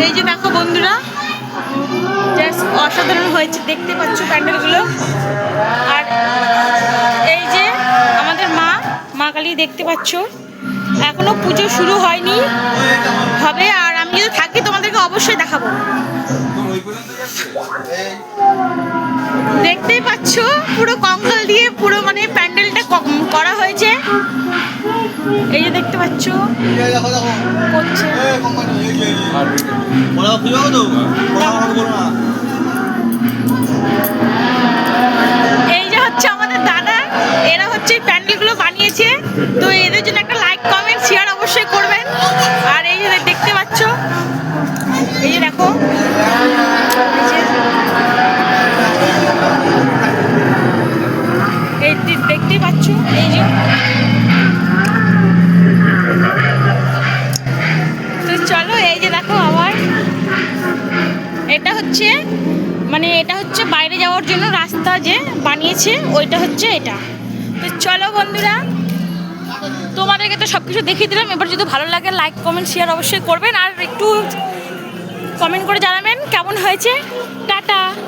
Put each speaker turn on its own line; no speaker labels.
এই যে দেখো বন্ধুরা, জাস্ট অসাধারণ হয়েছে, দেখতে পাচ্ছ প্যান্ডেলগুলো। আর এই যে আমাদের মা কালী দেখতে পাচ্ছ, এখনো পুজো শুরু হয়নি, হবে। আর আমি যদি থাকি তোমাদেরকে অবশ্যই দেখাবো। দেখতেই পাচ্ছ পুরো কঙ্কাল দিয়ে পুরো মানে প্যান্ডেলটা করা হয়েছে। এই যে দেখতে পাচ্ছ করছে। এই যে হচ্ছে আমাদের দাদা, এরা হচ্ছে প্যান্ডেলগুলো বানিয়েছে। তো এদের জন্য একটা লাইক কমেন্ট শেয়ার অবশ্যই করবেন। আর এই যে দেখতে পাচ্ছ, এই যে দেখো, এই দেখতেই পাচ্ছ, এই যে তো চলো। এই যে দেখো আবার এটা হচ্ছে মানে এটা হচ্ছে বাইরে যাওয়ার জন্য রাস্তা যে বানিয়েছে, ওইটা হচ্ছে এটা। তো চলো বন্ধুরা, তোমাদেরকে তো সব কিছু দেখিয়ে দিলাম। এবার যদি ভালো লাগে লাইক কমেন্ট শেয়ার অবশ্যই করবেন, আর একটু কমেন্ট করে জানাবেন কেমন হয়েছে। টাটা।